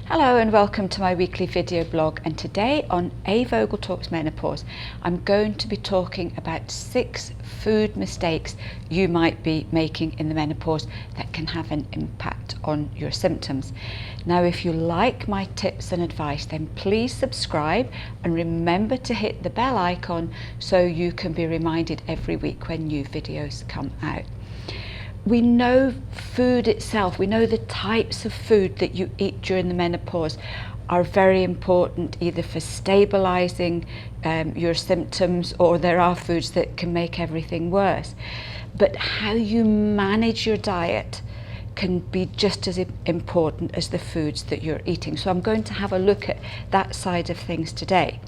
Hello and welcome to my weekly video blog, and today on Vogel Talks Menopause I'm going to be talking about 6 food mistakes you might be making in the menopause that can have an impact on your symptoms. Now if you like my tips and advice, then please subscribe and remember to hit the bell icon so you can be reminded every week when new videos come out. We know food itself, we know the types of food that you eat during the menopause are very important, either for stabilizing your symptoms, or there are foods that can make everything worse. But how you manage your diet can be just as important as the foods that you're eating. So I'm going to have a look at that side of things today.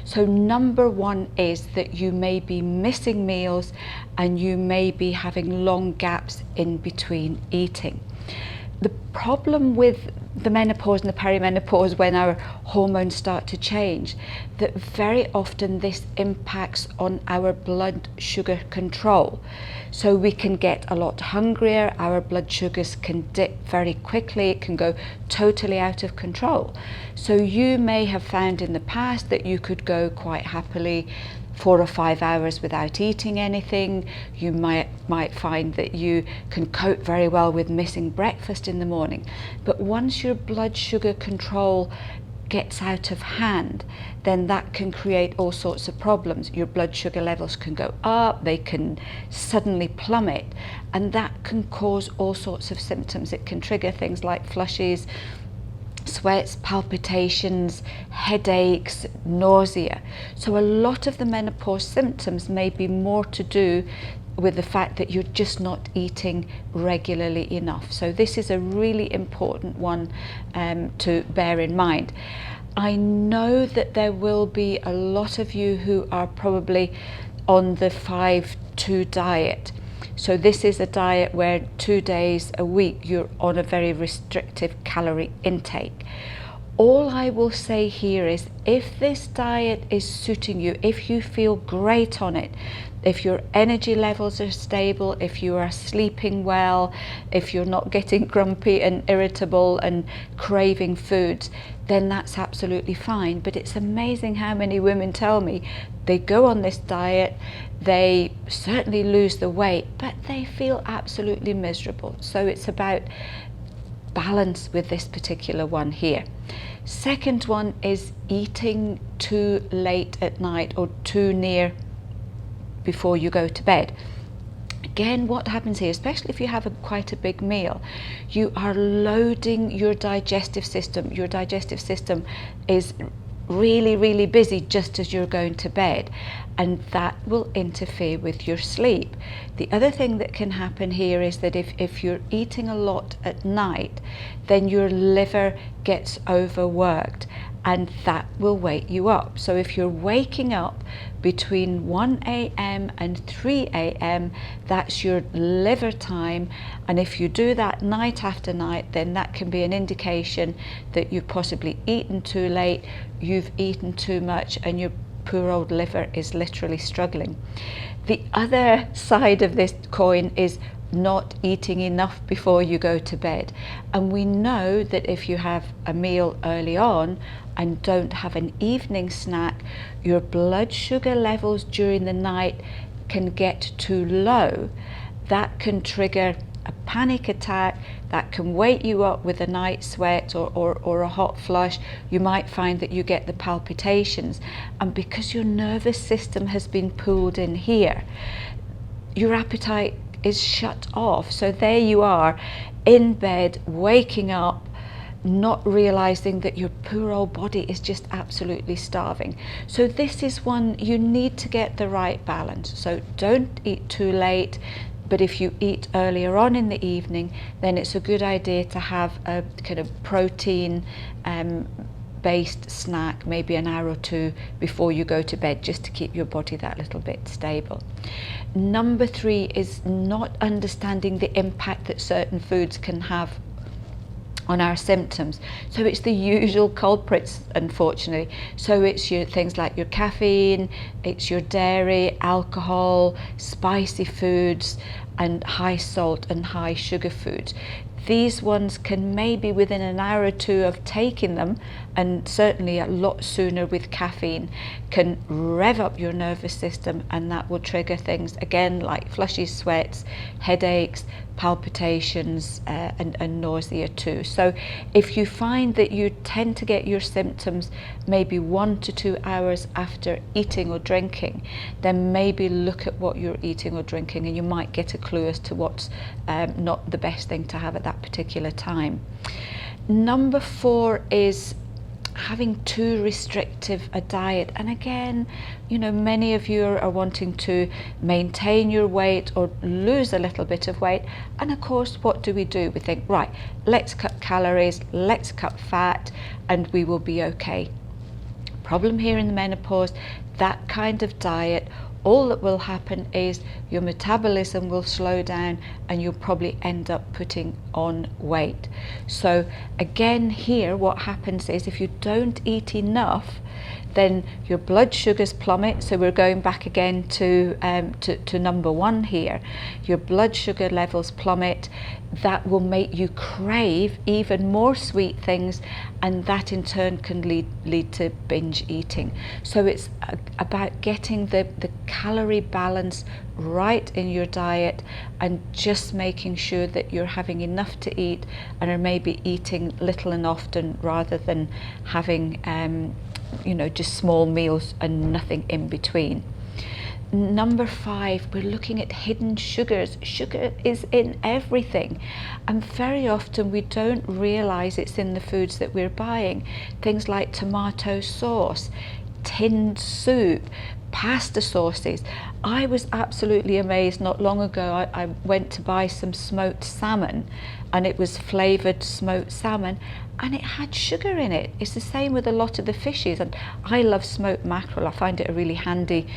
So number 1 is that you may be missing meals and you may be having long gaps in between eating. The problem with the menopause and the perimenopause, when our hormones start to change, that very often this impacts on our blood sugar control. So we can get a lot hungrier, our blood sugars can dip very quickly, it can go totally out of control. So you may have found in the past that you could go quite happily 4 or 5 hours without eating anything. You might find that you can cope very well with missing breakfast in the morning. But once your blood sugar control gets out of hand, then that can create all sorts of problems. Your blood sugar levels can go up, they can suddenly plummet, and that can cause all sorts of symptoms. It can trigger things like flushes, sweats, palpitations, headaches, nausea. So a lot of the menopause symptoms may be more to do with the fact that you're just not eating regularly enough. So this is a really important one to bear in mind. I know that there will be a lot of you who are probably on the 5-2 diet. So this is a diet where 2 days a week you're on a very restrictive calorie intake. All I will say here is, if this diet is suiting you, if you feel great on it, if your energy levels are stable, if you are sleeping well, if you're not getting grumpy and irritable and craving foods, then that's absolutely fine. But it's amazing how many women tell me they go on this diet, they certainly lose the weight, but they feel absolutely miserable. So it's about balance with this particular one here. Second one is eating too late at night or too near before you go to bed. Again, what happens here, especially if you have quite a big meal, you are loading your digestive system. Your digestive system is really busy just as you're going to bed, and that will interfere with your sleep. The other thing that can happen here is that if you're eating a lot at night, then your liver gets overworked, and that will wake you up. So if you're waking up between 1 a.m. and 3 a.m., that's your liver time, and if you do that night after night, then that can be an indication that you've possibly eaten too late, you've eaten too much, and your poor old liver is literally struggling. The other side of this coin is not eating enough before you go to bed. And we know that if you have a meal early on and don't have an evening snack, your blood sugar levels during the night can get too low. That can trigger a panic attack, that can wake you up with a night sweat or a hot flush. You might find that you get the palpitations, and because your nervous system has been pulled in here, your appetite is shut off. So there you are in bed, waking up, not realizing that your poor old body is just absolutely starving. So this is one you need to get the right balance. So don't eat too late, but if you eat earlier on in the evening, then it's a good idea to have a kind of protein based snack, maybe an hour or 2 before you go to bed, just to keep your body that little bit stable. Number 3 is not understanding the impact that certain foods can have on our symptoms. So it's the usual culprits, unfortunately. So it's your things like your caffeine, it's your dairy, alcohol, spicy foods, and high salt and high sugar foods. These ones can maybe within an hour or two of taking them, and certainly a lot sooner with caffeine, can rev up your nervous system, and that will trigger things again like flushy sweats, headaches, palpitations, and nausea too. So if you find that you tend to get your symptoms maybe 1 to 2 hours after eating or drinking, then maybe look at what you're eating or drinking, and you might get a clue as to what's not the best thing to have at that particular time. Number 4 is having too restrictive a diet. And again, you know, many of you are wanting to maintain your weight or lose a little bit of weight, and of course, what do? We think, right, let's cut calories, let's cut fat, and we will be okay. Problem here in the menopause, that kind of diet, all that will happen is your metabolism will slow down, and you'll probably end up putting on weight. So again, here what happens is if you don't eat enough, then your blood sugars plummet. So we're going back again to number 1 here. Your blood sugar levels plummet. That will make you crave even more sweet things, and that in turn can lead to binge eating. So it's about getting the calorie balance right in your diet, and just making sure that you're having enough to eat and are maybe eating little and often, rather than having you know, just small meals and nothing in between. Number 5, we're looking at hidden sugars. Sugar is in everything, and very often we don't realize it's in the foods that we're buying. Things like tomato sauce, tinned soup, pasta sauces. I was absolutely amazed not long ago. I went to buy some smoked salmon, and it was flavored smoked salmon, and it had sugar in it. It's the same with a lot of the fishes, and I love smoked mackerel. I find it a really handy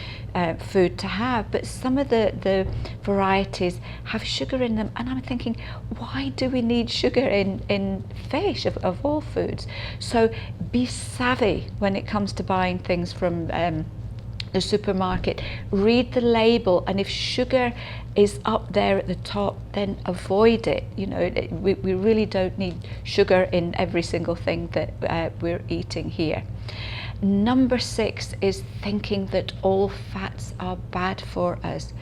food to have, but some of the varieties have sugar in them, and I'm thinking, why do we need sugar in fish of all foods? So be savvy when it comes to buying things from the supermarket. Read the label, and if sugar is up there at the top, then avoid it. You know, we really don't need sugar in every single thing that we're eating here. Number 6 is thinking that all fats are bad for us.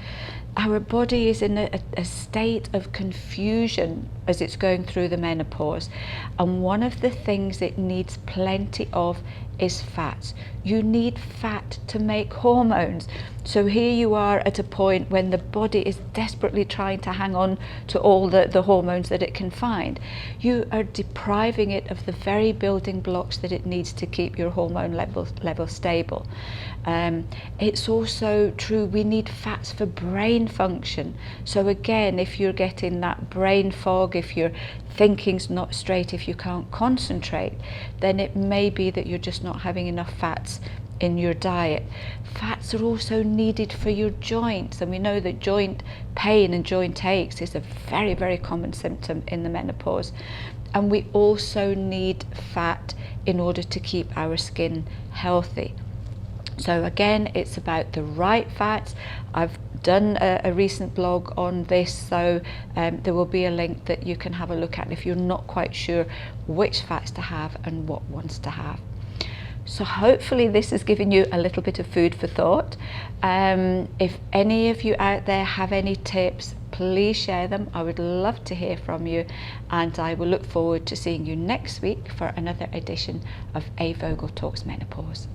Our body is in a state of confusion as it's going through the menopause, and one of the things it needs plenty of is fats. You need fat to make hormones. So here you are at a point when the body is desperately trying to hang on to all the hormones that it can find. You are depriving it of the very building blocks that it needs to keep your hormone level stable. It's also true we need fats for brain function. So again, if you're getting that brain fog, if your thinking's not straight, if you can't concentrate, then it may be that you're just not having enough fats in your diet. Fats are also needed for your joints, and we know that joint pain and joint aches is a very, very common symptom in the menopause. And we also need fat in order to keep our skin healthy. So again, it's about the right fats. I've done a recent blog on this, so there will be a link that you can have a look at if you're not quite sure which fats to have and what ones to have. So hopefully this has given you a little bit of food for thought. If any of you out there have any tips, please share them. I would love to hear from you, and I will look forward to seeing you next week for another edition of A Vogel Talks Menopause.